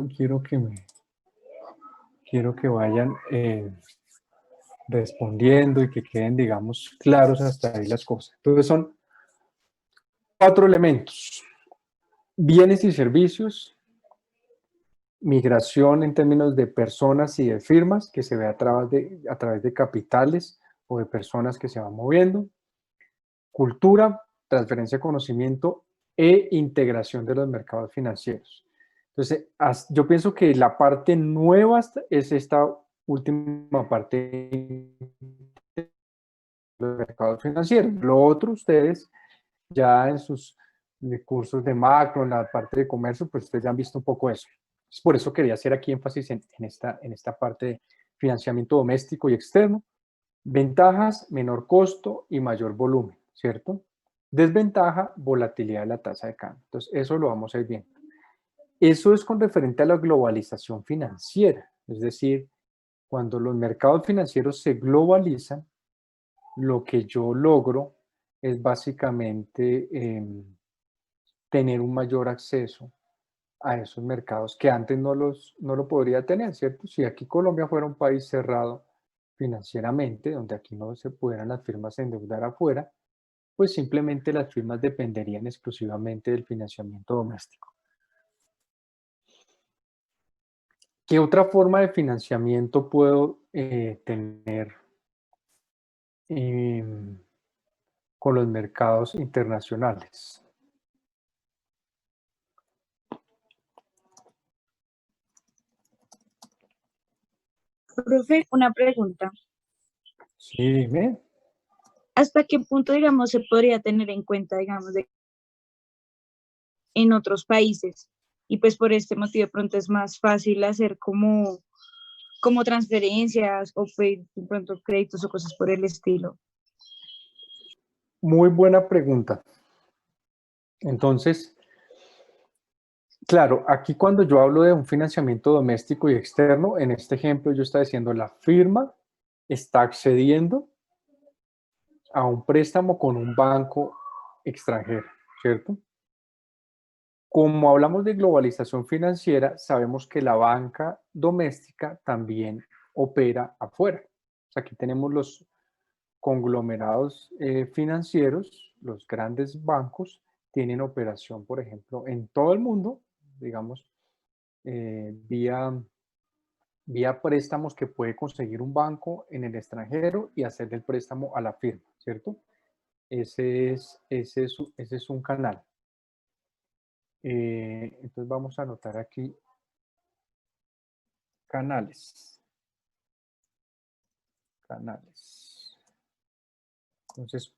quiero que vayan respondiendo y que queden, digamos, claros hasta ahí las cosas. Entonces son 4 elementos: bienes y servicios, migración en términos de personas y de firmas, que se ve a través de capitales o de personas que se van moviendo, cultura, transferencia de conocimiento e integración de los mercados financieros. Entonces, yo pienso que la parte nueva es esta última parte de los mercados financieros. Lo otro, ustedes ya en sus cursos de macro, en la parte de comercio, pues ustedes ya han visto un poco eso. Por eso quería hacer aquí énfasis en esta parte de financiamiento doméstico y externo. Ventajas: menor costo y mayor volumen, ¿cierto? Desventaja: volatilidad de la tasa de cambio. Entonces, eso lo vamos a ir viendo. Eso es con referente a la globalización financiera, es decir, cuando los mercados financieros se globalizan, lo que yo logro es básicamente tener un mayor acceso a esos mercados que antes no lo podría tener, ¿cierto? Si aquí Colombia fuera un país cerrado financieramente, donde aquí no se pudieran las firmas endeudar afuera, pues simplemente las firmas dependerían exclusivamente del financiamiento doméstico. ¿Qué otra forma de financiamiento puedo tener con los mercados internacionales? Profe, una pregunta. Sí, dime. ¿Hasta qué punto, digamos, se podría tener en cuenta, digamos, en otros países? Y pues por este motivo de pronto es más fácil hacer como transferencias o pues, de pronto créditos o cosas por el estilo. Muy buena pregunta. Entonces, claro, aquí cuando yo hablo de un financiamiento doméstico y externo, en este ejemplo yo estaba diciendo la firma está accediendo a un préstamo con un banco extranjero, ¿cierto? Como hablamos de globalización financiera, sabemos que la banca doméstica también opera afuera. O sea, aquí tenemos los conglomerados financieros, los grandes bancos, tienen operación, por ejemplo, en todo el mundo, digamos, vía préstamos que puede conseguir un banco en el extranjero y hacer el préstamo a la firma, ¿cierto? Ese es un canal. Entonces vamos a anotar aquí canales. Entonces,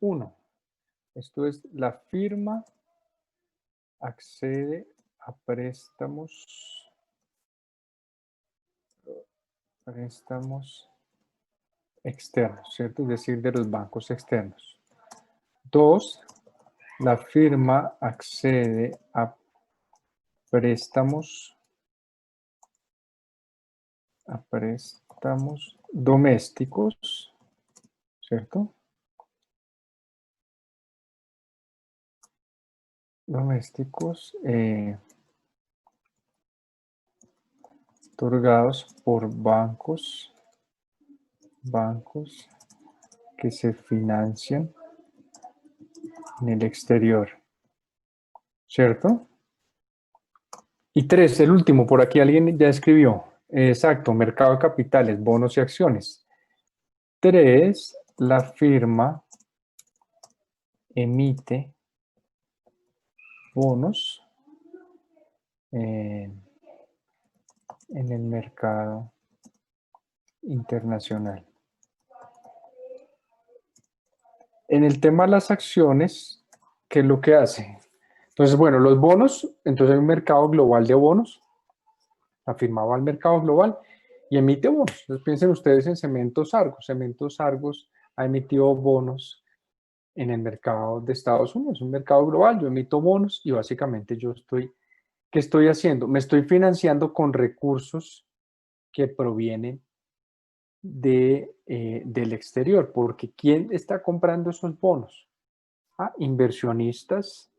esto es la firma accede a préstamos externos, ¿cierto? Es decir, de los bancos externos. 2, la firma accede a préstamos domésticos, ¿cierto? Domésticos otorgados por bancos que se financian en el exterior, ¿cierto? Y 3, el último, por aquí alguien ya escribió. Exacto, mercado de capitales, bonos y acciones. 3, la firma emite bonos en el mercado internacional. En el tema de las acciones, ¿qué es lo que hace? Entonces, bueno, los bonos, entonces hay un mercado global de bonos, la firma va al mercado global y emite bonos. Entonces piensen ustedes en Cementos Argos. Cementos Argos ha emitido bonos en el mercado de Estados Unidos, un mercado global. Yo emito bonos y básicamente ¿qué estoy haciendo? Me estoy financiando con recursos que provienen del exterior, porque ¿quién está comprando esos bonos? Inversionistas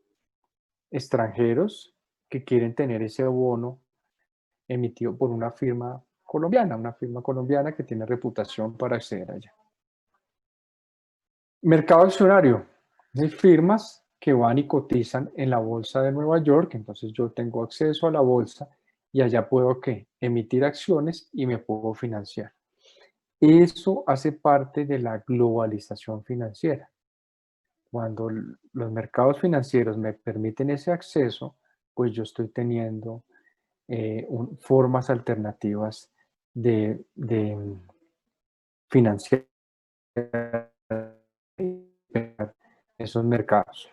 extranjeros que quieren tener ese bono emitido por una firma colombiana que tiene reputación para acceder allá. Mercado accionario. Hay firmas que van y cotizan en la bolsa de Nueva York, entonces yo tengo acceso a la bolsa y allá puedo emitir acciones y me puedo financiar. Eso hace parte de la globalización financiera. Cuando los mercados financieros me permiten ese acceso, pues yo estoy teniendo formas alternativas de financiar esos mercados.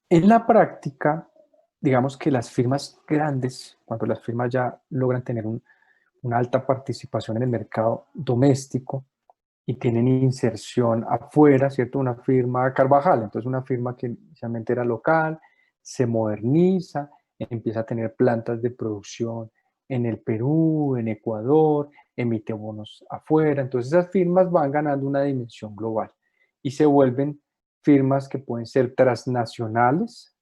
En la práctica, digamos que las firmas grandes, cuando las firmas ya logran tener una alta participación en el mercado doméstico y tienen inserción afuera, ¿cierto? Una firma Carvajal, entonces una firma que inicialmente era local, se moderniza, empieza a tener plantas de producción en el Perú, en Ecuador, emite bonos afuera, entonces esas firmas van ganando una dimensión global y se vuelven firmas que pueden ser transnacionales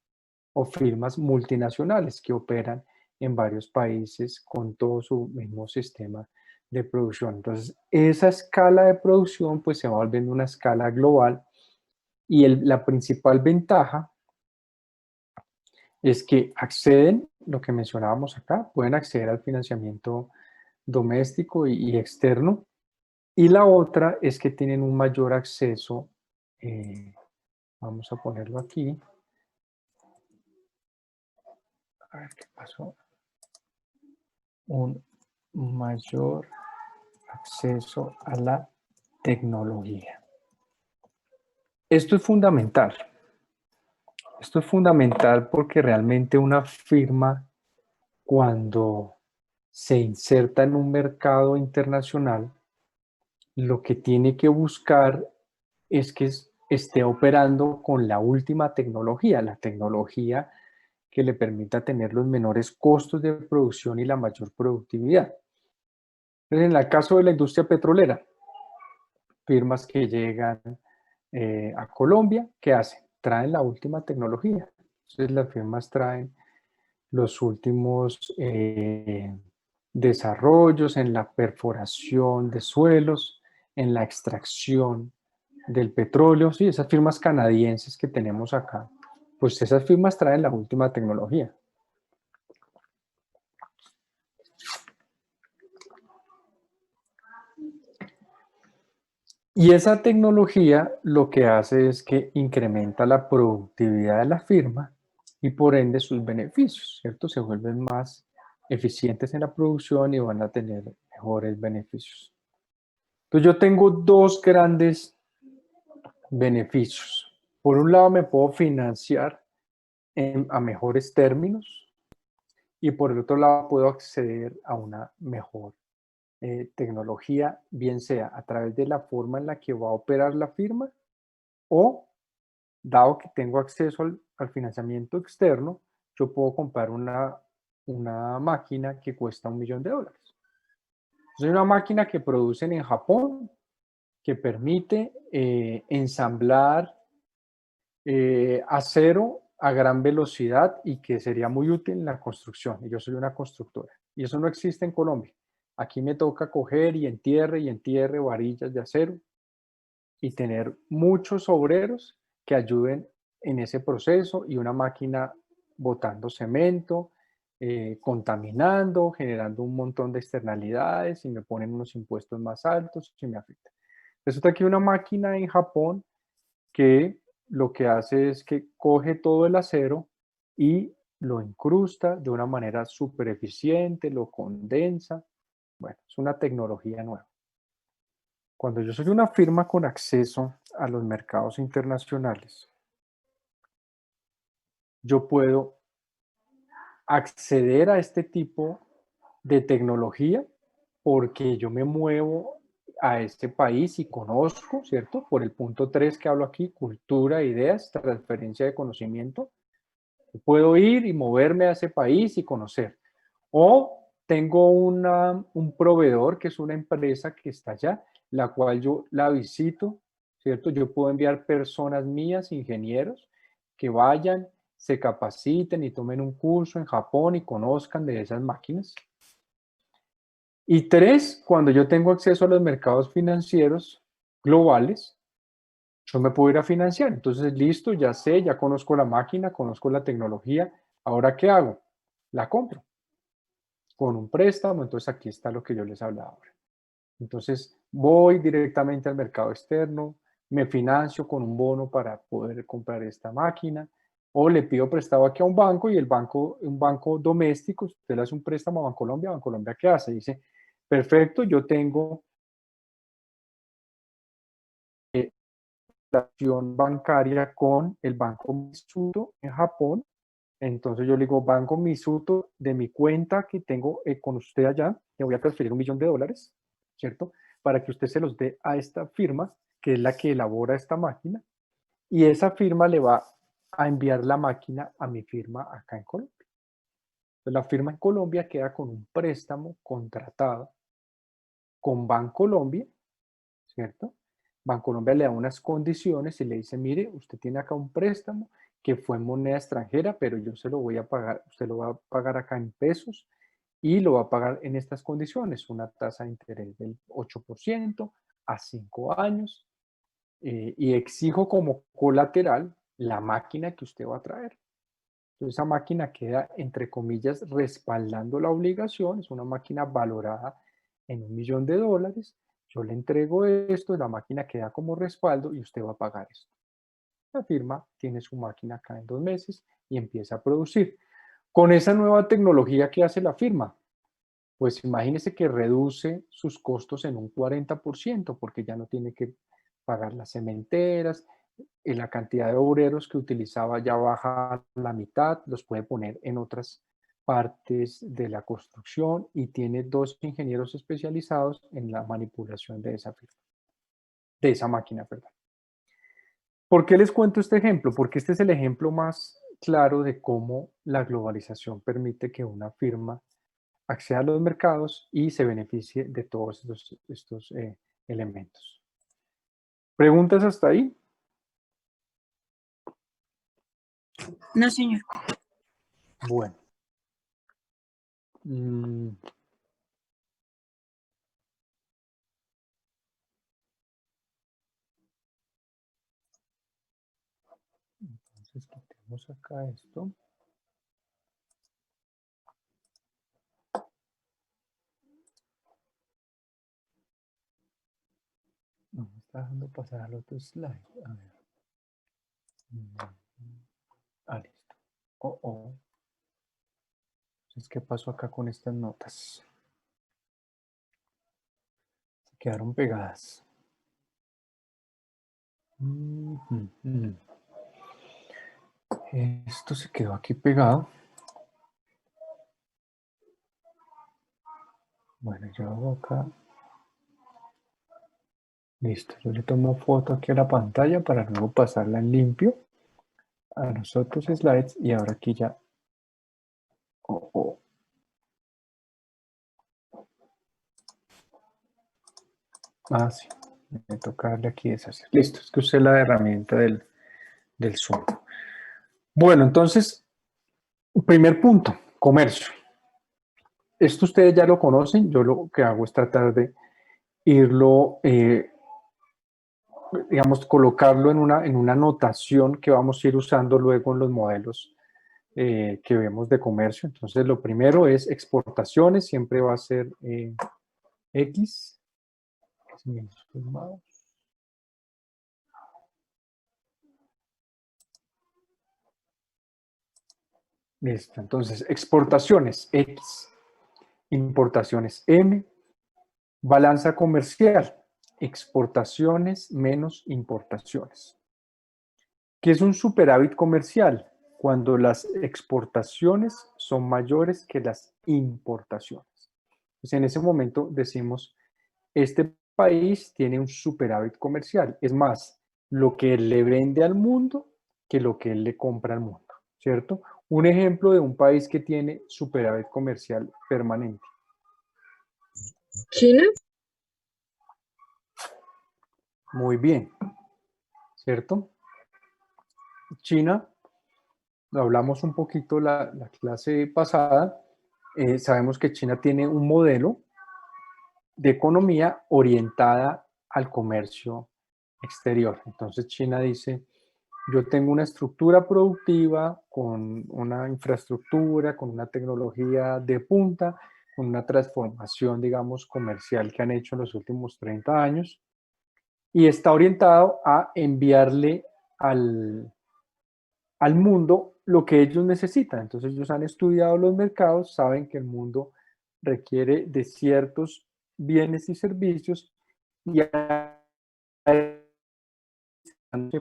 o firmas multinacionales que operan en varios países con todo su mismo sistema de producción. Entonces, esa escala de producción pues se va volviendo una escala global y la principal ventaja es que acceden, lo que mencionábamos acá, pueden acceder al financiamiento doméstico y externo, y la otra es que tienen un mayor acceso, vamos a ponerlo aquí, a ver qué pasó, un mayor acceso a la tecnología. Esto es fundamental. Esto es fundamental porque realmente una firma, cuando se inserta en un mercado internacional, lo que tiene que buscar es que esté operando con la última tecnología, la tecnología que le permita tener los menores costos de producción y la mayor productividad. Entonces, en el caso de la industria petrolera, firmas que llegan a Colombia, ¿qué hacen? Traen la última tecnología. Entonces las firmas traen los últimos desarrollos en la perforación de suelos, en la extracción del petróleo. Sí, esas firmas canadienses que tenemos acá, pues esas firmas traen la última tecnología. Y esa tecnología lo que hace es que incrementa la productividad de la firma y por ende sus beneficios, ¿cierto? Se vuelven más eficientes en la producción y van a tener mejores beneficios. Entonces yo tengo dos grandes beneficios. Por un lado me puedo financiar a mejores términos y por el otro lado puedo acceder a una mejor tecnología, bien sea a través de la forma en la que va a operar la firma o, dado que tengo acceso al financiamiento externo, yo puedo comprar una máquina que cuesta $1 millón. Entonces, hay una máquina que producen en Japón que permite ensamblar acero a gran velocidad y que sería muy útil en la construcción. Y yo soy una constructora y eso no existe en Colombia. Aquí me toca coger y entierre varillas de acero y tener muchos obreros que ayuden en ese proceso y una máquina botando cemento, contaminando, generando un montón de externalidades y me ponen unos impuestos más altos y me afecta. Resulta que hay una máquina en Japón que lo que hace es que coge todo el acero y lo incrusta de una manera súper eficiente, lo condensa. Bueno, es una tecnología nueva. Cuando yo soy una firma con acceso a los mercados internacionales, yo puedo acceder a este tipo de tecnología porque yo me muevo a este país y conozco, ¿cierto? Por el punto 3 que hablo aquí, cultura, ideas, transferencia de conocimiento. Puedo ir y moverme a ese país y conocer. O tengo un proveedor que es una empresa que está allá, la cual yo la visito, ¿cierto? Yo puedo enviar personas mías, ingenieros, que vayan, se capaciten y tomen un curso en Japón y conozcan de esas máquinas. Y 3, cuando yo tengo acceso a los mercados financieros globales, yo me puedo ir a financiar. Entonces, listo, ya sé, ya conozco la máquina, conozco la tecnología. ¿Ahora qué hago? La compro con un préstamo. Entonces, aquí está lo que yo les hablaba ahora. Entonces, voy directamente al mercado externo, me financio con un bono para poder comprar esta máquina, o le pido prestado aquí a un banco y el banco, un banco doméstico, usted le hace un préstamo a Bancolombia, ¿qué hace? Dice, perfecto, yo tengo relación bancaria con el Banco Misuto en Japón. Entonces yo le digo, Banco Misuto, de mi cuenta que tengo con usted allá, le voy a transferir $1.000.000, ¿cierto? Para que usted se los dé a esta firma, que es la que elabora esta máquina, y esa firma le va a enviar la máquina a mi firma acá en Colombia. Entonces la firma en Colombia queda con un préstamo contratado con Bancolombia, ¿cierto? Bancolombia le da unas condiciones y le dice, mire, usted tiene acá un préstamo que fue en moneda extranjera, pero yo se lo voy a pagar, usted lo va a pagar acá en pesos y lo va a pagar en estas condiciones, una tasa de interés del 8% a 5 años, y exijo como colateral la máquina que usted va a traer. Entonces esa máquina queda, entre comillas, respaldando la obligación, es una máquina valorada en $1.000.000. Yo le entrego esto, la máquina queda como respaldo y usted va a pagar esto. La firma tiene su máquina acá en 2 meses y empieza a producir. Con esa nueva tecnología, ¿qué hace la firma? Pues imagínese que reduce sus costos en un 40%, porque ya no tiene que pagar las cementeras, la cantidad de obreros que utilizaba ya baja a la mitad, los puede poner en otras partes de la construcción y tiene 2 ingenieros especializados en la manipulación de esa firma, de esa máquina, perdón. ¿Por qué les cuento este ejemplo? Porque este es el ejemplo más claro de cómo la globalización permite que una firma acceda a los mercados y se beneficie de todos estos elementos. ¿Preguntas hasta ahí? No, señor. Bueno. Entonces quitemos acá esto. No me está dejando pasar al otro slide. A ver. Listo. Entonces, ¿qué pasó acá con estas notas? Se quedaron pegadas. Esto se quedó aquí pegado. Bueno, yo hago acá. Listo, yo le tomo foto aquí a la pantalla para luego pasarla en limpio a los otros slides y ahora aquí ya. Sí, me toca darle aquí deshacer. Listo, es que usé la herramienta del Zoom. Bueno, entonces, primer punto, comercio. Esto ustedes ya lo conocen, yo lo que hago es tratar de irlo, digamos, colocarlo en una notación que vamos a ir usando luego en los modelos que vemos de comercio. Entonces, lo primero es exportaciones, siempre va a ser X. Listo, entonces, exportaciones X, importaciones M, balanza comercial, exportaciones menos importaciones. ¿Qué es un superávit comercial? Cuando las exportaciones son mayores que las importaciones. Pues en ese momento decimos, este país tiene un superávit comercial. Es más, lo que él le vende al mundo que lo que él le compra al mundo, ¿cierto? Un ejemplo de un país que tiene superávit comercial permanente. China. Muy bien, ¿cierto? China lo hablamos un poquito la clase pasada, sabemos que China tiene un modelo de economía orientada al comercio exterior. Entonces China dice, yo tengo una estructura productiva con una infraestructura, con una tecnología de punta, con una transformación, digamos, comercial que han hecho en los últimos 30 años y está orientado a enviarle al mundo lo que ellos necesitan. Entonces ellos han estudiado los mercados, saben que el mundo requiere de ciertos bienes y servicios y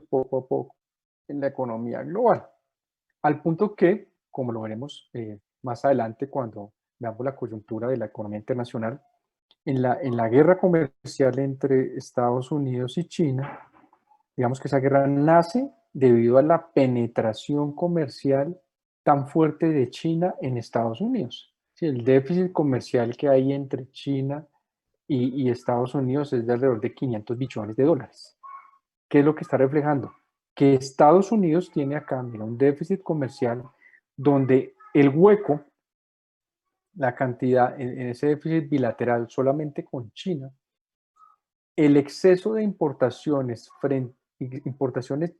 poco a poco en la economía global. Al punto que, como lo veremos más adelante cuando veamos la coyuntura de la economía internacional, en la guerra comercial entre Estados Unidos y China, digamos que esa guerra nace debido a la penetración comercial tan fuerte de China en Estados Unidos. Sí, el déficit comercial que hay entre China y Estados Unidos es de alrededor de 500 billones de dólares. ¿Qué es lo que está reflejando? Que Estados Unidos tiene acá, mira, un déficit comercial donde el hueco, la cantidad en ese déficit bilateral solamente con China, el exceso de importaciones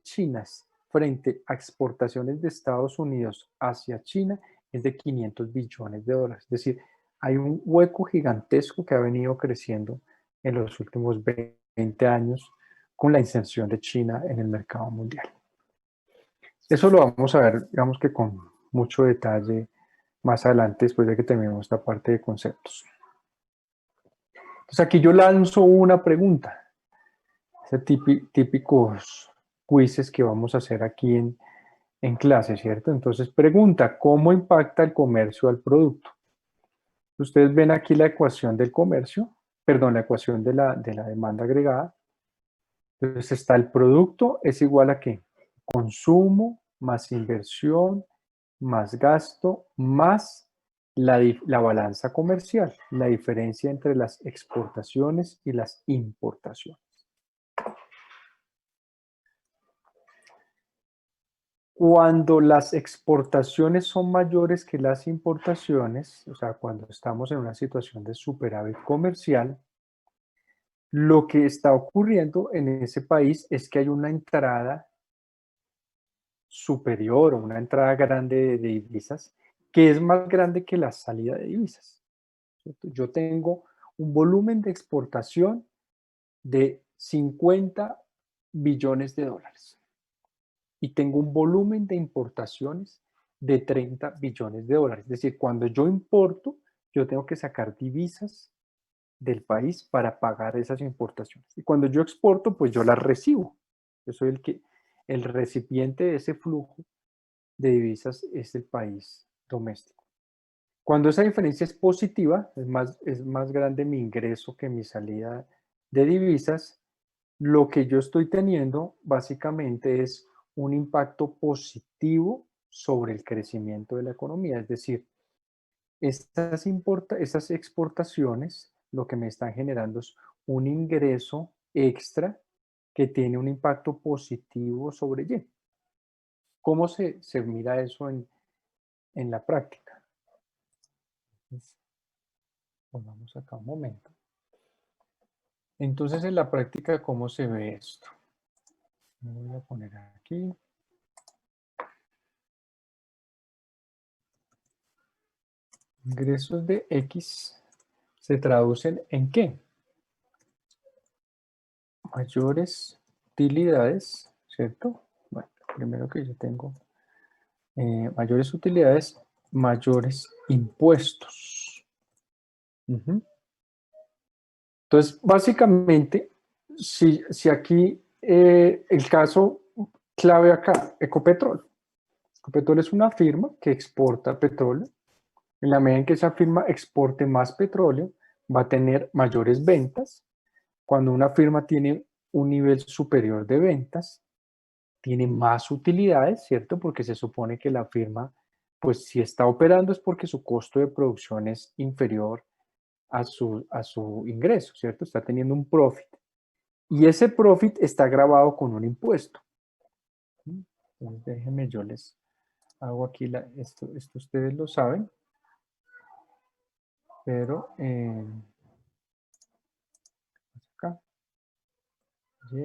chinas frente a exportaciones de Estados Unidos hacia China es de 500 billones de dólares. Es decir, hay un hueco gigantesco que ha venido creciendo en los últimos 20 años con la inserción de China en el mercado mundial. Eso lo vamos a ver, digamos que con mucho detalle más adelante, después de que terminemos esta parte de conceptos. Entonces aquí yo lanzo una pregunta. Típicos quizzes que vamos a hacer aquí en clase, ¿cierto? Entonces pregunta, ¿cómo impacta el comercio al producto? Ustedes ven aquí la ecuación del comercio, perdón, la ecuación de la demanda agregada. Entonces está el producto, es igual a ¿qué? Consumo más inversión más gasto más la balanza comercial, la diferencia entre las exportaciones y las importaciones. Cuando las exportaciones son mayores que las importaciones, o sea, cuando estamos en una situación de superávit comercial, lo que está ocurriendo en ese país es que hay una entrada superior o una entrada grande de divisas que es más grande que la salida de divisas, ¿cierto? Yo tengo un volumen de exportación de 50 billones de dólares y tengo un volumen de importaciones de 30 billones de dólares. Es decir, cuando yo importo, yo tengo que sacar divisas del país para pagar esas importaciones. Y cuando yo exporto, pues yo las recibo. Yo soy el recipiente de ese flujo de divisas es el país doméstico. Cuando esa diferencia es positiva, es más grande mi ingreso que mi salida de divisas, lo que yo estoy teniendo básicamente es un impacto positivo sobre el crecimiento de la economía. Es decir, estas exportaciones lo que me están generando es un ingreso extra que tiene un impacto positivo sobre Y. ¿Cómo se mira eso en la práctica? Entonces, pongamos acá un momento. Entonces, en la práctica, ¿cómo se ve esto? Me voy a poner aquí. Ingresos de X se traducen en ¿qué? Mayores utilidades, ¿cierto? Bueno, primero que yo tengo mayores utilidades, mayores impuestos. Entonces, básicamente, si aquí el caso clave acá, Ecopetrol. Ecopetrol es una firma que exporta petróleo. En la medida en que esa firma exporte más petróleo, va a tener mayores ventas. Cuando una firma tiene un nivel superior de ventas, tiene más utilidades, ¿cierto? Porque se supone que la firma, pues si está operando es porque su costo de producción es inferior a su ingreso, ¿cierto? Está teniendo un profit. Y ese profit está grabado con un impuesto. Entonces, déjenme, yo les hago aquí, esto ustedes lo saben, pero acá, y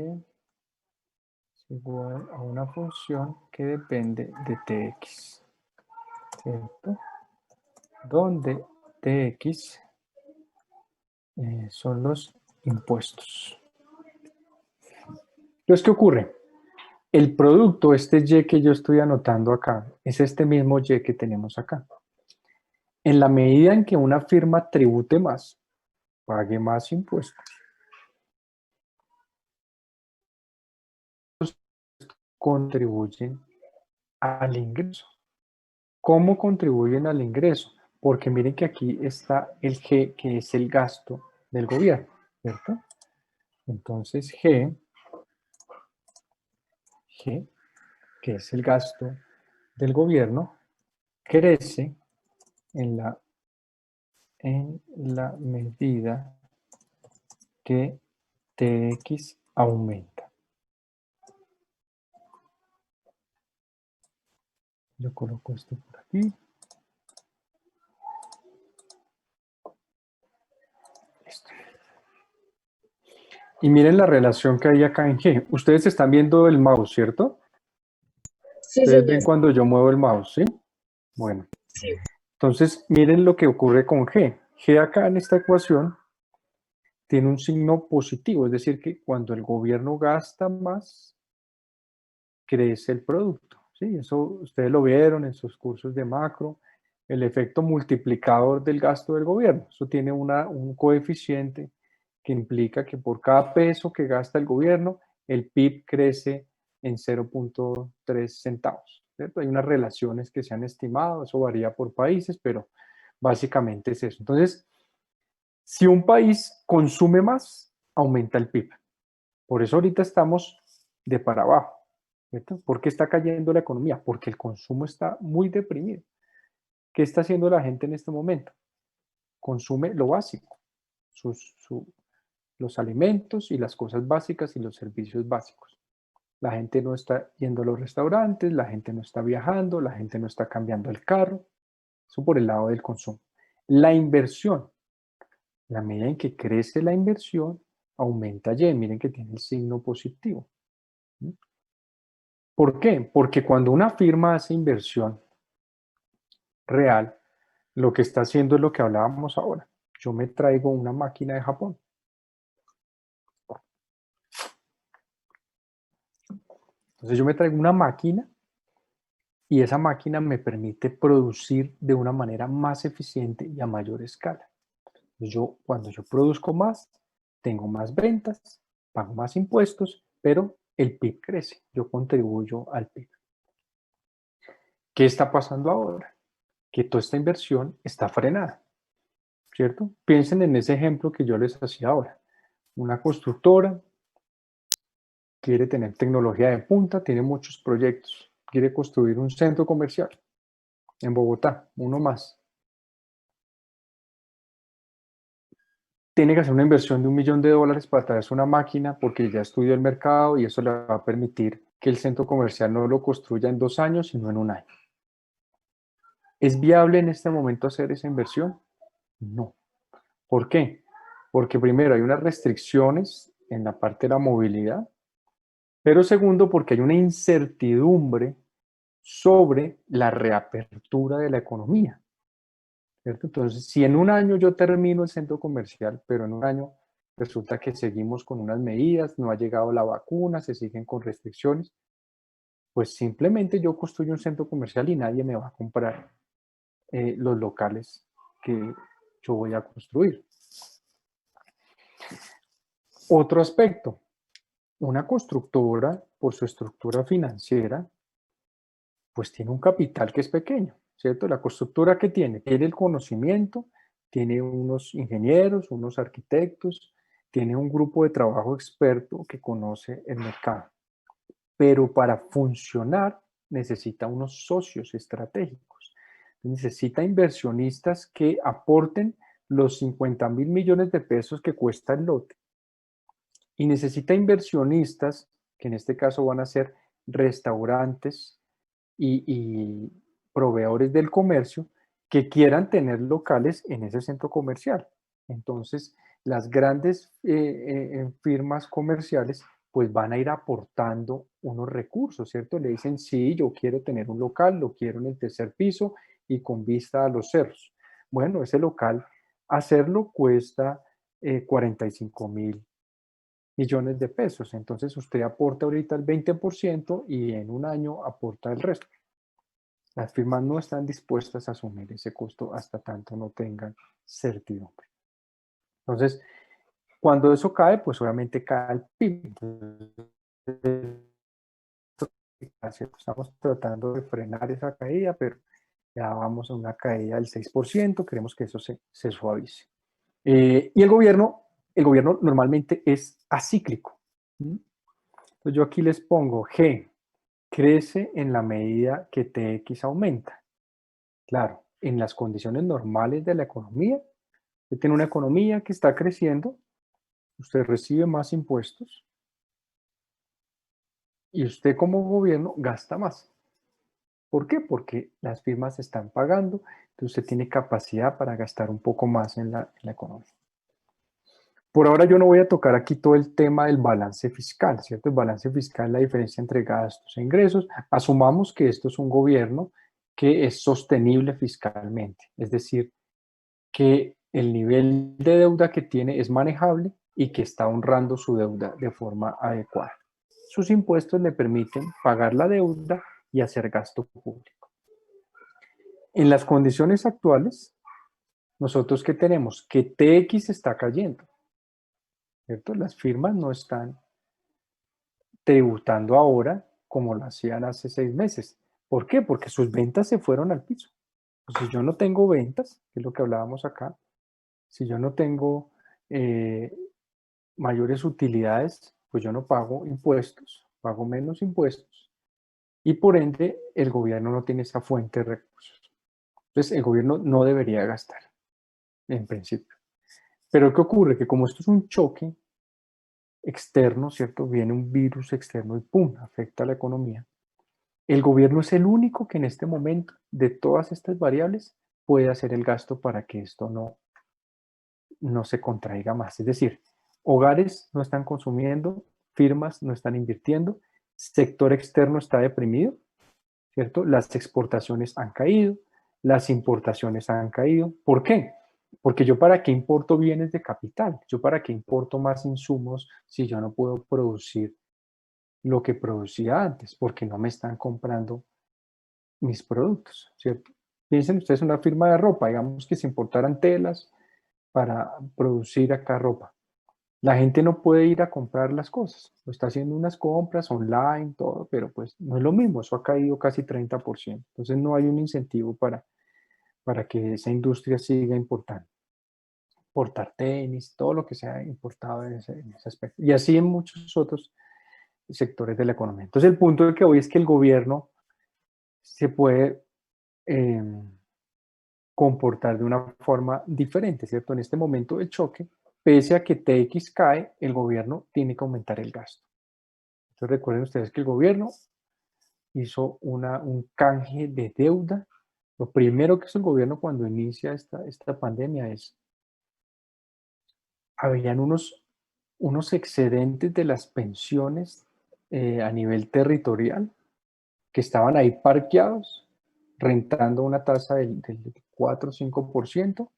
es igual a una función que depende de tx, ¿cierto? Donde tx son los impuestos. Entonces, ¿qué ocurre? El producto, este Y que yo estoy anotando acá, es este mismo Y que tenemos acá. En la medida en que una firma tribute más, pague más impuestos, contribuyen al ingreso. ¿Cómo contribuyen al ingreso? Porque miren que aquí está el G, que es el gasto del gobierno, ¿cierto? Entonces G, que es el gasto del gobierno, crece en la medida que Tx aumenta. Yo coloco esto por aquí. Listo. Y miren la relación que hay acá en G. Ustedes están viendo el mouse, ¿cierto? Sí, Ustedes ven señor. cuando yo muevo el mouse, ¿sí? Bueno. Sí. Entonces, miren lo que ocurre con G. G acá en esta ecuación tiene un signo positivo, es decir, que cuando el gobierno gasta más, crece el producto. ¿Sí? Eso ustedes lo vieron en sus cursos de macro, el efecto multiplicador del gasto del gobierno. Eso tiene un coeficiente que implica que por cada peso que gasta el gobierno, el PIB crece en 0.3 centavos. ¿Cierto? Hay unas relaciones que se han estimado, eso varía por países, pero básicamente es eso. Entonces, si un país consume más, aumenta el PIB. Por eso ahorita estamos de para abajo. ¿Cierto? ¿Por qué está cayendo la economía? Porque el consumo está muy deprimido. ¿Qué está haciendo la gente en este momento? Consume lo básico, los alimentos y las cosas básicas y los servicios básicos. La gente no está yendo a los restaurantes, la gente no está viajando, la gente no está cambiando el carro. Eso por el lado del consumo. La inversión, la medida en que crece la inversión, aumenta Y. Miren que tiene el signo positivo. ¿Por qué? Porque cuando una firma hace inversión real, lo que está haciendo es lo que hablábamos ahora. Yo me traigo una máquina de Japón. Entonces yo me traigo una máquina y esa máquina me permite producir de una manera más eficiente y a mayor escala. Cuando yo produzco más, tengo más ventas, pago más impuestos, pero el PIB crece. Yo contribuyo al PIB. ¿Qué está pasando ahora? Que toda esta inversión está frenada, ¿cierto? Piensen en ese ejemplo que yo les hacía ahora. Una constructora quiere tener tecnología de punta, tiene muchos proyectos, quiere construir un centro comercial en Bogotá, uno más. Tiene que hacer una inversión de $1 millón para traerse una máquina porque ya estudió el mercado y eso le va a permitir que el centro comercial no lo construya en 2 años, sino en 1 año. ¿Es viable en este momento hacer esa inversión? No. ¿Por qué? Porque primero hay unas restricciones en la parte de la movilidad, pero segundo porque hay una incertidumbre sobre la reapertura de la economía, ¿cierto? Entonces, si en 1 año yo termino el centro comercial, pero en 1 año resulta que seguimos con unas medidas, no ha llegado la vacuna, se siguen con restricciones, pues simplemente yo construyo un centro comercial y nadie me va a comprar los locales que yo voy a construir. Otro aspecto, una constructora, por su estructura financiera, pues tiene un capital que es pequeño, ¿cierto? La constructora que tiene el conocimiento, tiene unos ingenieros, unos arquitectos, tiene un grupo de trabajo experto que conoce el mercado. Pero para funcionar necesita unos socios estratégicos. Necesita inversionistas que aporten los 50.000 millones de pesos que cuesta el lote. Y necesita inversionistas, que en este caso van a ser restaurantes y proveedores del comercio que quieran tener locales en ese centro comercial. Entonces, las grandes firmas comerciales pues van a ir aportando unos recursos, ¿cierto? Le dicen, sí, yo quiero tener un local, lo quiero en el tercer piso y con vista a los cerros. Bueno, ese local, hacerlo cuesta 45.000 millones de pesos. Entonces usted aporta ahorita el 20% y en un año aporta el resto. Las firmas no están dispuestas a asumir ese costo hasta tanto no tengan certidumbre. Entonces, cuando eso cae, pues obviamente cae el PIB. Estamos tratando de frenar esa caída, pero ya vamos a una caída del 6%, queremos que eso se suavice. Y el gobierno normalmente es acíclico. Entonces yo aquí les pongo G, crece en la medida que TX aumenta. Claro, en las condiciones normales de la economía, usted tiene una economía que está creciendo, usted recibe más impuestos y usted como gobierno gasta más. ¿Por qué? Porque las firmas están pagando, entonces usted tiene capacidad para gastar un poco más en la economía. Por ahora yo no voy a tocar aquí todo el tema del balance fiscal, ¿cierto? El balance fiscal, la diferencia entre gastos e ingresos. Asumamos que esto es un gobierno que es sostenible fiscalmente, es decir, que el nivel de deuda que tiene es manejable y que está honrando su deuda de forma adecuada. Sus impuestos le permiten pagar la deuda y hacer gasto público. En las condiciones actuales, nosotros ¿qué tenemos? Que TX está cayendo, ¿cierto? Las firmas no están tributando ahora como lo hacían hace 6 meses. ¿Por qué? Porque sus ventas se fueron al piso. Pues si yo no tengo ventas, que es lo que hablábamos acá, si yo no tengo mayores utilidades, pues yo no pago impuestos, pago menos impuestos y por ende el gobierno no tiene esa fuente de recursos. Entonces el gobierno no debería gastar, en principio. Pero ¿qué ocurre? Que como esto es un choque externo, ¿cierto? Viene un virus externo y ¡pum!, afecta a la economía. El gobierno es el único que en este momento, de todas estas variables, puede hacer el gasto para que esto no se contraiga más. Es decir, hogares no están consumiendo, firmas no están invirtiendo, sector externo está deprimido, ¿cierto? Las exportaciones han caído, las importaciones han caído. ¿Por qué? Porque yo para qué importo bienes de capital, yo para qué importo más insumos si yo no puedo producir lo que producía antes, porque no me están comprando mis productos, ¿cierto? Piensen ustedes en una firma de ropa, digamos que se importaran telas para producir acá ropa. La gente no puede ir a comprar las cosas, o está haciendo unas compras online, todo, pero pues no es lo mismo, eso ha caído casi 30%. Entonces no hay un incentivo para que esa industria siga importando. Importar tenis, todo lo que se ha importado en ese aspecto. Y así en muchos otros sectores de la economía. Entonces el punto de que hoy es que el gobierno se puede eh, comportar de una forma diferente, ¿cierto? En este momento de choque, pese a que TX cae, el gobierno tiene que aumentar el gasto. Entonces recuerden ustedes que el gobierno hizo un canje de deuda. Lo primero que hizo el gobierno cuando inicia esta pandemia es, habían unos excedentes de las pensiones a nivel territorial que estaban ahí parqueados, rentando una tasa del 4 o 5%,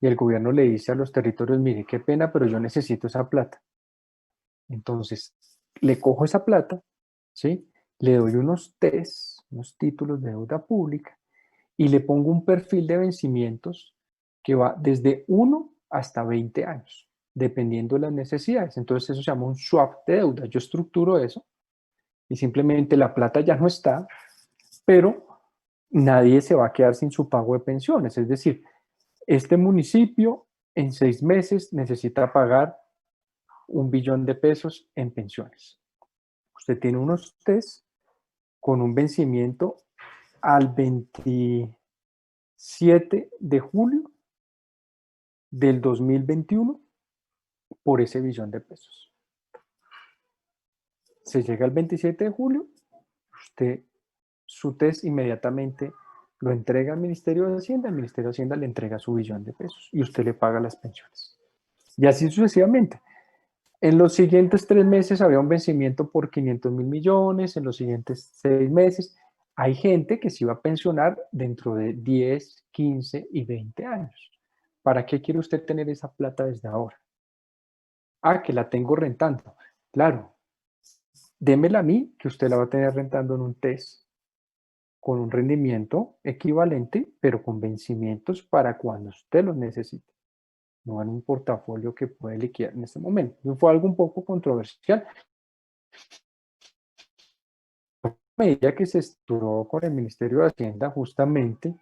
y el gobierno le dice a los territorios, mire, qué pena, pero yo necesito esa plata. Entonces, le cojo esa plata, ¿sí? Le doy unos TES, unos títulos de deuda pública, y le pongo un perfil de vencimientos que va desde 1 hasta 20 años, dependiendo de las necesidades. Entonces, eso se llama un swap de deuda. Yo estructuro eso y simplemente la plata ya no está, pero nadie se va a quedar sin su pago de pensiones. Es decir, este municipio en 6 meses necesita pagar 1 billón de pesos en pensiones. Usted tiene unos test con un vencimiento al 27 de julio del 2021 por ese 1 billón de pesos. Se llega al 27 de julio, usted, su test inmediatamente lo entrega al Ministerio de Hacienda, el Ministerio de Hacienda le entrega su billón de pesos y usted le paga las pensiones. Y así sucesivamente. En los siguientes 3 meses había un vencimiento por 500.000 millones, en los siguientes 6 meses. Hay gente que se iba a pensionar dentro de 10, 15 y 20 años. ¿Para qué quiere usted tener esa plata desde ahora? Ah, que la tengo rentando. Claro, démela a mí, que usted la va a tener rentando en un test con un rendimiento equivalente, pero con vencimientos para cuando usted los necesite, no en un portafolio que puede liquidar en este momento. Fue algo un poco controversial. Medida que se estructuró con el Ministerio de Hacienda justamente,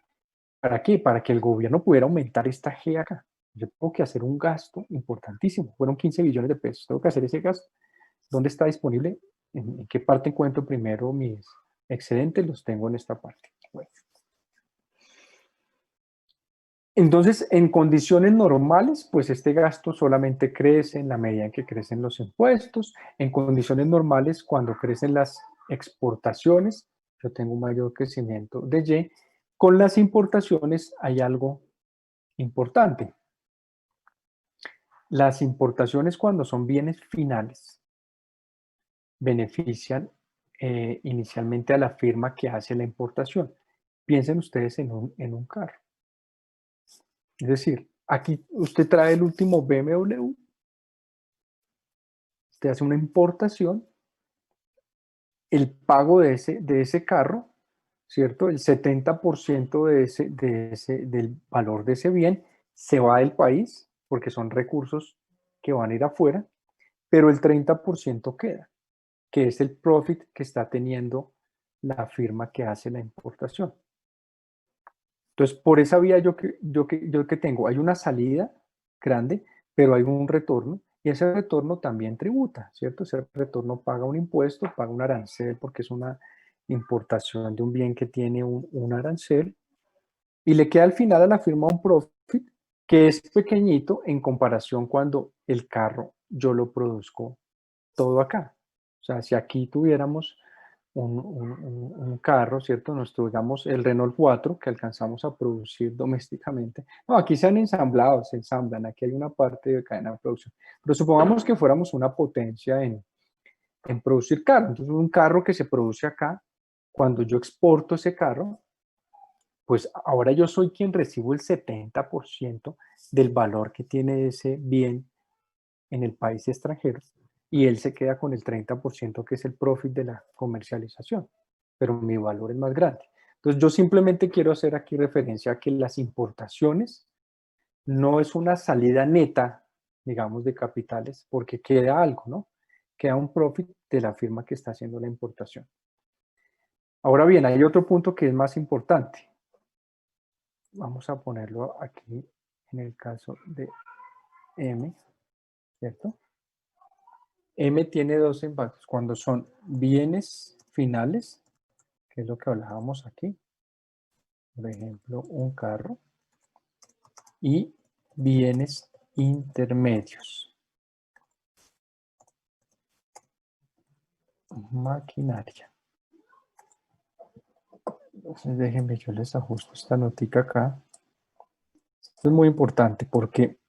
¿para qué? Para que el gobierno pudiera aumentar esta G acá. Yo tengo que hacer un gasto importantísimo, fueron 15 billones de pesos, tengo que hacer ese gasto. ¿Dónde está disponible? ¿En qué parte encuentro primero mis excedentes? Los tengo en esta parte. Bueno. Entonces, en condiciones normales, pues este gasto solamente crece en la medida en que crecen los impuestos. En condiciones normales, cuando crecen las exportaciones, yo tengo un mayor crecimiento de Y. Con las importaciones hay algo importante. Las importaciones, cuando son bienes finales, benefician inicialmente a la firma que hace la importación. Piensen ustedes en un carro. Es decir, aquí usted trae el último BMW, usted hace una importación, el pago de ese carro, ¿cierto? El 70% del valor de ese bien se va del país, porque son recursos que van a ir afuera, pero el 30% queda, que es el profit que está teniendo la firma que hace la importación. Entonces, por esa vía yo que tengo, hay una salida grande, pero hay un retorno, y ese retorno también tributa, ¿cierto? Ese retorno paga un impuesto, paga un arancel, porque es una importación de un bien que tiene un arancel, y le queda al final a la firma un profit que es pequeñito en comparación cuando el carro yo lo produzco todo acá. O sea, si aquí tuviéramos un carro, ¿cierto? Nuestro, digamos, el Renault 4 que alcanzamos a producir domésticamente. No, aquí se han ensamblado, se ensamblan, aquí hay una parte de cadena de producción. Pero supongamos que fuéramos una potencia en producir carros. Entonces, un carro que se produce acá, cuando yo exporto ese carro, pues ahora yo soy quien recibo el 70% del valor que tiene ese bien en el país extranjero y él se queda con el 30% que es el profit de la comercialización, pero mi valor es más grande. Entonces yo simplemente quiero hacer aquí referencia a que las importaciones no es una salida neta, digamos, de capitales, porque queda algo, ¿no? Queda un profit de la firma que está haciendo la importación. Ahora bien, hay otro punto que es más importante. Vamos a ponerlo aquí en el caso de M, ¿cierto? M tiene dos impactos. Cuando son bienes finales, que es lo que hablábamos aquí, por ejemplo, un carro, y bienes intermedios, maquinaria. Entonces déjenme, yo les ajusto esta notica acá. Esto es muy importante porque,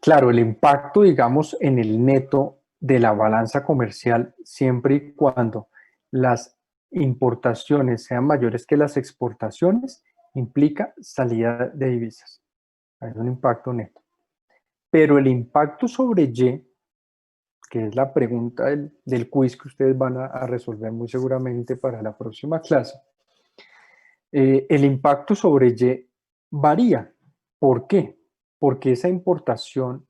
claro, el impacto, digamos, en el neto de la balanza comercial, siempre y cuando las importaciones sean mayores que las exportaciones, implica salida de divisas. Hay un impacto neto. Pero el impacto sobre Y, que es la pregunta del quiz que ustedes van a resolver muy seguramente para la próxima clase, el impacto sobre Y varía. ¿Por qué? Porque esa importación,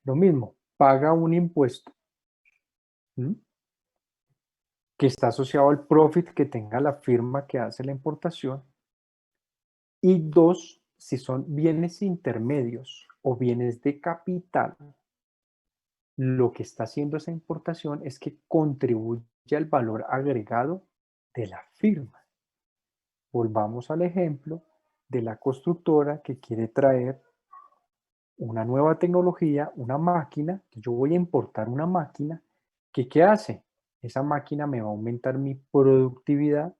lo mismo, paga un impuesto, ¿sí?, que está asociado al profit que tenga la firma que hace la importación. Y dos, si son bienes intermedios o bienes de capital, lo que está haciendo esa importación es que contribuye al valor agregado de la firma. Volvamos al ejemplo de la constructora que quiere traer una nueva tecnología, una máquina. Yo voy a importar una máquina que, ¿qué hace? Esa máquina me va a aumentar mi productividad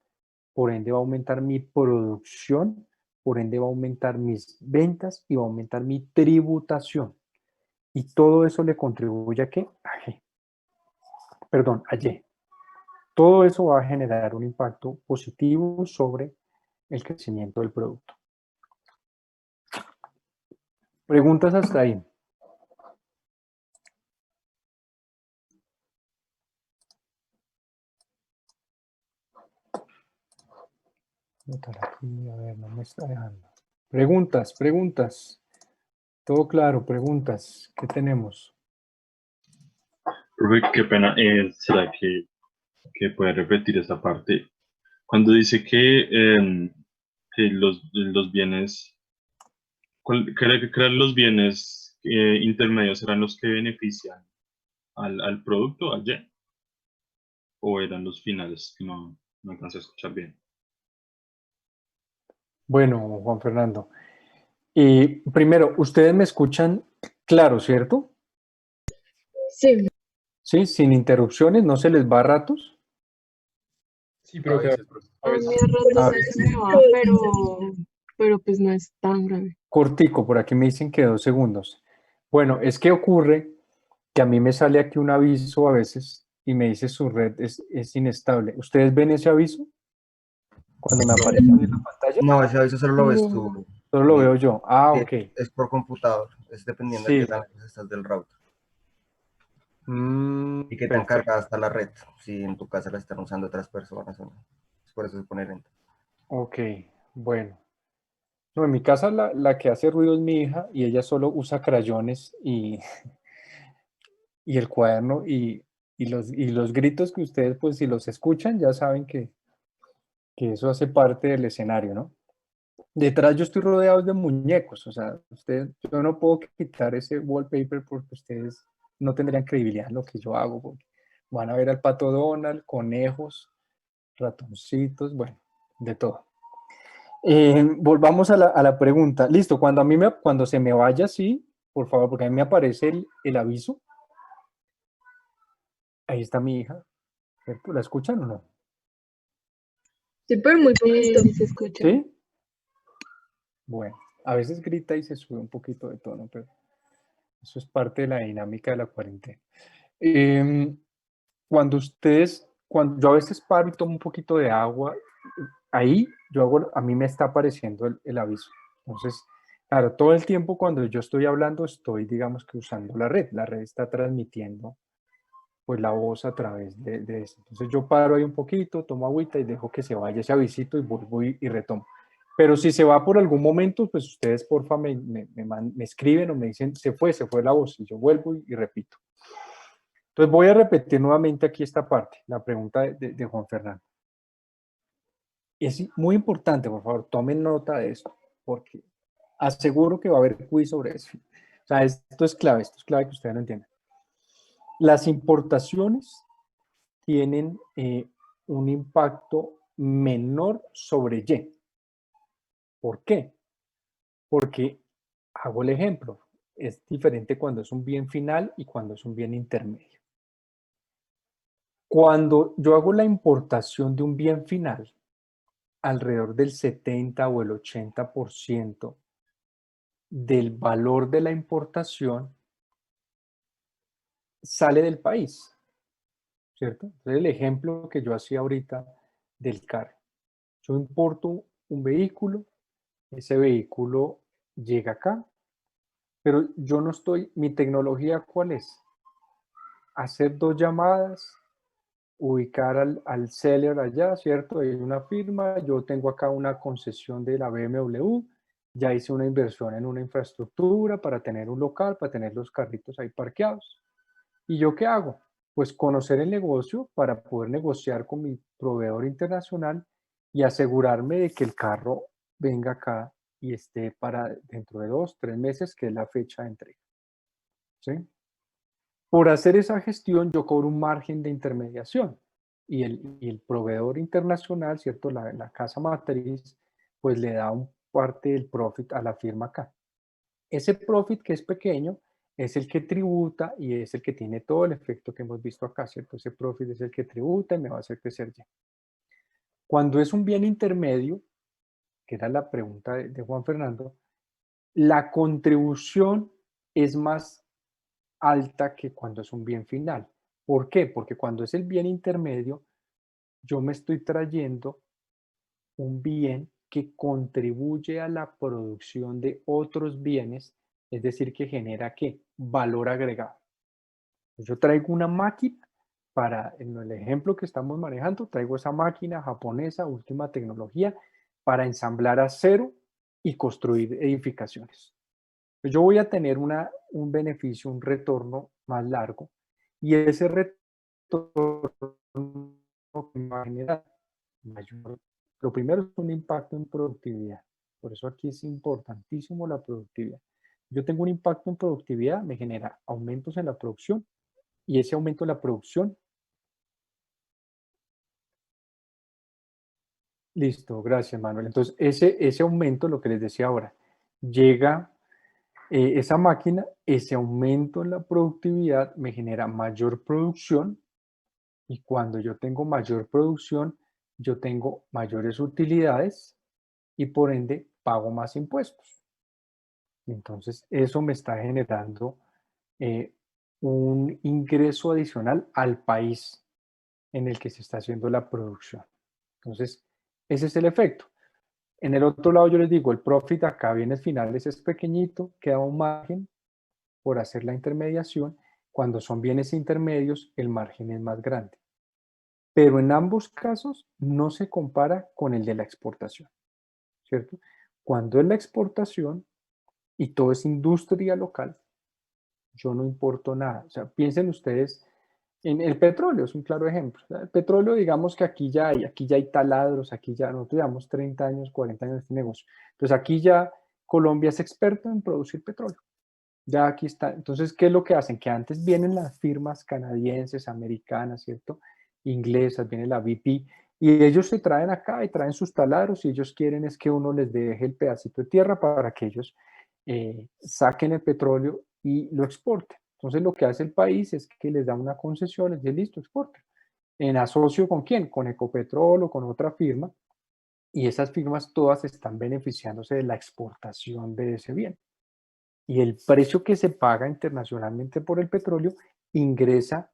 por ende va a aumentar mi producción, por ende va a aumentar mis ventas y va a aumentar mi tributación. Y todo eso le contribuye a qué? A G. Perdón, a Y. Todo eso va a generar un impacto positivo sobre el crecimiento del producto. Preguntas hasta ahí. Notar aquí, a ver, no me está dejando. Preguntas, preguntas. Todo claro, preguntas. ¿Qué tenemos? Profe, qué pena. ¿Será que puede repetir esa parte? Cuando dice que los bienes, ¿cree que los bienes intermedios serán los que benefician al producto, al Y? ¿O eran los finales? Que no alcancé a escuchar bien. Bueno, Juan Fernando. Primero, ustedes me escuchan claro, ¿cierto? Sí, Sí, sin interrupciones, no se les va a ratos. Sí, pero a veces, a mí a A ratos ver. se me va, pero pues no es tan grave. Cortico, por aquí me dicen que 2 segundos. Bueno, es que ocurre que a mí me sale aquí un aviso a veces y me dice su red es inestable. ¿Ustedes ven ese aviso? Cuando me aparece en la pantalla, No, ese aviso solo lo ves No. tú. solo lo veo yo. Ah, ok. Es por computador, es dependiendo de Sí. qué tan lejos estás del router. Y qué tan Perfecto. cargada está la red, si en tu casa la están usando otras personas o no. Por eso se pone lento. Ok, bueno. No, en mi casa la que hace ruido es mi hija y ella solo usa crayones y el cuaderno y los gritos que ustedes, pues si los escuchan, ya saben que eso hace parte del escenario, ¿no? Detrás yo estoy rodeado de muñecos, o sea, yo no puedo quitar ese wallpaper porque ustedes no tendrían credibilidad en lo que yo hago, porque van a ver al pato Donald, conejos, ratoncitos, bueno, de todo. Volvamos a la pregunta. Listo, cuando se me vaya, sí, por favor, porque a mí me aparece el aviso. Ahí está mi hija. ¿Cierto? ¿La escuchan o no? Sí, pero muy poquito. Sí, se escucha. ¿Sí? Bueno, a veces grita y se sube un poquito de tono, pero eso es parte de la dinámica de la cuarentena. Cuando yo a veces paro y tomo un poquito de agua, ahí a mí me está apareciendo el aviso. Entonces, claro, todo el tiempo cuando yo estoy hablando, estoy, digamos que usando la red. La red está transmitiendo pues la voz a través de eso. Entonces yo paro ahí un poquito, tomo agüita y dejo que se vaya ese avisito y vuelvo y retomo. Pero si se va por algún momento, pues ustedes porfa me escriben o me dicen, se fue la voz, y yo vuelvo y repito. Entonces voy a repetir nuevamente aquí esta parte, la pregunta de Juan Fernando. Es muy importante, por favor, tomen nota de esto, porque aseguro que va a haber quiz sobre eso. O sea, esto es clave que ustedes lo entiendan. Las importaciones tienen un impacto menor sobre Y. ¿Por qué? Porque, hago el ejemplo, es diferente cuando es un bien final y cuando es un bien intermedio. Cuando yo hago la importación de un bien final, alrededor del 70 o el 80% del valor de la importación sale del país, ¿cierto? Entonces el ejemplo que yo hacía ahorita del carro. Yo importo un vehículo, ese vehículo llega acá, pero yo no estoy, mi tecnología, ¿cuál es? Hacer 2 llamadas, ubicar al seller allá, ¿cierto? Hay una firma, yo tengo acá una concesión de la BMW, ya hice una inversión en una infraestructura para tener un local, para tener los carritos ahí parqueados. ¿Y yo qué hago? Pues conocer el negocio para poder negociar con mi proveedor internacional y asegurarme de que el carro venga acá y esté para dentro de 2, 3 meses, que es la fecha de entrega. ¿Sí? Por hacer esa gestión, yo cobro un margen de intermediación y el proveedor internacional, ¿cierto? La casa matriz, pues le da un parte del profit a la firma acá. Ese profit que es pequeño es el que tributa y es el que tiene todo el efecto que hemos visto acá, ¿cierto? Ese profit es el que tributa y me va a hacer crecer ya. Cuando es un bien intermedio, que era la pregunta de Juan Fernando, la contribución es más alta que cuando es un bien final. ¿Por qué? Porque cuando es el bien intermedio, yo me estoy trayendo un bien que contribuye a la producción de otros bienes, es decir, que genera ¿qué? Valor agregado. Yo traigo una máquina en el ejemplo que estamos manejando, traigo esa máquina japonesa, última tecnología, para ensamblar acero y construir edificaciones. Yo voy a tener un beneficio, un retorno más largo, y ese retorno que me va a generar mayor. Lo primero es un impacto en productividad. Por eso aquí es importantísimo la productividad. Yo tengo un impacto en productividad, me genera aumentos en la producción, y ese aumento en la producción, listo, gracias Manuel. Entonces, ese aumento, lo que les decía ahora, llega esa máquina, ese aumento en la productividad me genera mayor producción, y cuando yo tengo mayor producción, yo tengo mayores utilidades y por ende pago más impuestos. Entonces, eso me está generando eh, un ingreso adicional al país en el que se está haciendo la producción. Entonces, ese es el efecto. En el otro lado yo les digo, el profit acá, bienes finales, es pequeñito, queda un margen por hacer la intermediación. Cuando son bienes intermedios, el margen es más grande. Pero en ambos casos no se compara con el de la exportación, ¿cierto? Cuando es la exportación y todo es industria local, yo no importo nada. O sea, piensen ustedes en el petróleo, es un claro ejemplo. El petróleo, digamos que aquí ya hay taladros, aquí ya, nosotros llevamos 30 años, 40 años de este negocio. Entonces aquí ya Colombia es experto en producir petróleo. Ya aquí está. Entonces, ¿qué es lo que hacen? Que antes vienen las firmas canadienses, americanas, ¿cierto? Inglesas, viene la BP, y ellos se traen acá y traen sus taladros y ellos quieren es que uno les deje el pedacito de tierra para que ellos saquen el petróleo y lo exporten. Entonces, lo que hace el país es que les da una concesión, les dice, listo, exporten. ¿En asocio con quién? Con Ecopetrol o con otra firma, y esas firmas todas están beneficiándose de la exportación de ese bien. Y el precio que se paga internacionalmente por el petróleo ingresa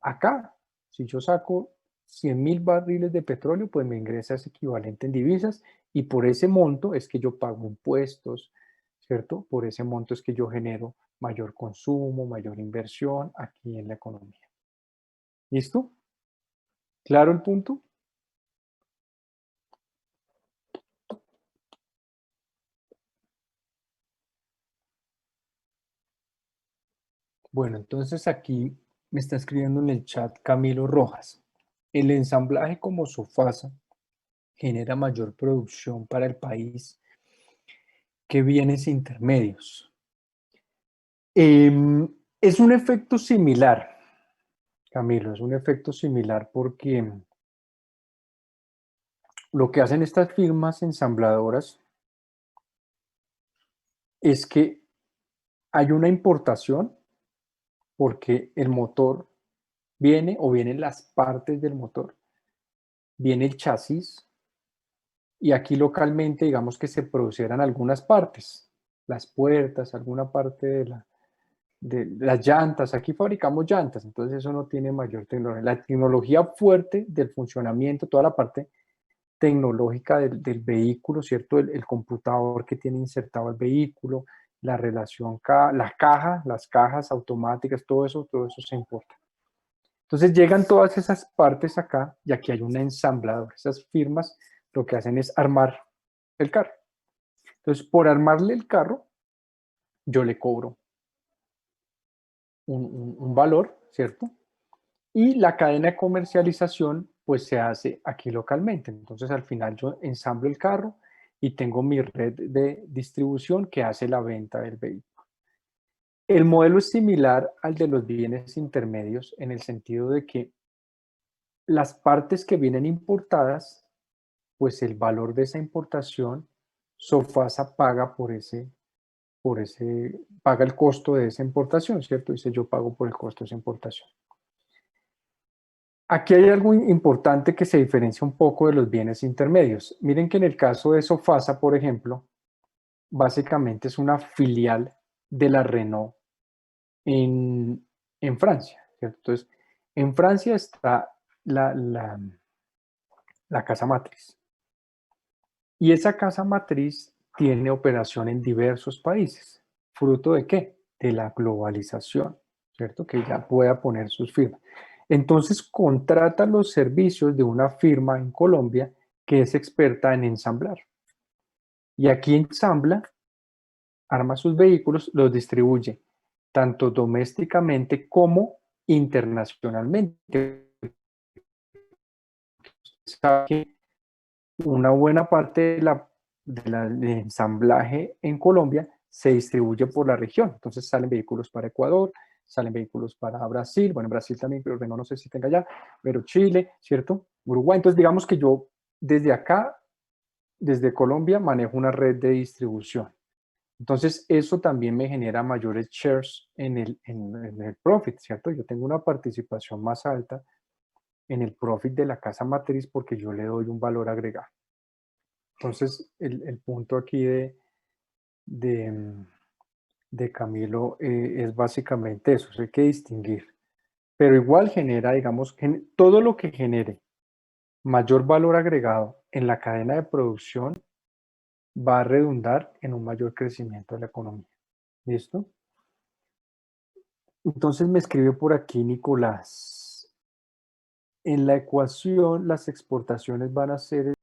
acá. Si yo saco 100.000 barriles de petróleo, pues me ingresa ese equivalente en divisas, y por ese monto es que yo pago impuestos, ¿cierto? Por ese monto es que yo genero mayor consumo, mayor inversión aquí en la economía. ¿Listo? ¿Claro el punto? Bueno, entonces aquí me está escribiendo en el chat Camilo Rojas. El ensamblaje como Sofasa genera mayor producción para el país que bienes intermedios. Es un efecto similar, Camilo, es un efecto similar porque lo que hacen estas firmas ensambladoras es que hay una importación porque el motor viene, o vienen las partes del motor, viene el chasis, y aquí localmente digamos que se producieran algunas partes, las puertas, alguna parte de las llantas. Aquí fabricamos llantas, entonces eso no tiene mayor tecnología. La tecnología fuerte del funcionamiento, toda la parte tecnológica del vehículo, ¿cierto? El computador que tiene insertado el vehículo, la relación, las cajas automáticas, todo eso se importa. Entonces llegan todas esas partes acá, y aquí hay una ensambladora. Esas firmas lo que hacen es armar el carro. Entonces, por armarle el carro, yo le cobro un valor, ¿cierto? Y la cadena de comercialización pues se hace aquí localmente. Entonces al final yo ensamblo el carro y tengo mi red de distribución que hace la venta del vehículo. El modelo es similar al de los bienes intermedios en el sentido de que las partes que vienen importadas, pues el valor de esa importación, Sofasa paga paga el costo de esa importación, ¿cierto? Dice yo pago por el costo de esa importación. Aquí hay algo importante que se diferencia un poco de los bienes intermedios. Miren que en el caso de Sofasa, por ejemplo, básicamente es una filial de la Renault en Francia, ¿cierto? Entonces, en Francia está la casa matriz. Y esa casa matriz tiene operación en diversos países. ¿Fruto de qué? De la globalización, ¿cierto? Que ya pueda poner sus firmas. Entonces, contrata los servicios de una firma en Colombia que es experta en ensamblar. Y aquí ensambla, arma sus vehículos, los distribuye tanto domésticamente como internacionalmente. Sabe que una buena parte del ensamblaje en Colombia se distribuye por la región. Entonces salen vehículos para Ecuador, salen vehículos para Brasil, bueno, en Brasil también, pero Renault no sé si tenga allá, pero Chile, ¿cierto? Uruguay. Entonces digamos que yo desde acá, desde Colombia, manejo una red de distribución. Entonces eso también me genera mayores shares en el profit, ¿cierto? Yo tengo una participación más alta en el profit de la casa matriz porque yo le doy un valor agregado. Entonces, el punto aquí de Camilo es básicamente eso, hay que distinguir. Pero igual genera, digamos, todo lo que genere mayor valor agregado en la cadena de producción va a redundar en un mayor crecimiento de la economía. ¿Listo? Entonces me escribe por aquí Nicolás. En la ecuación, las exportaciones van a ser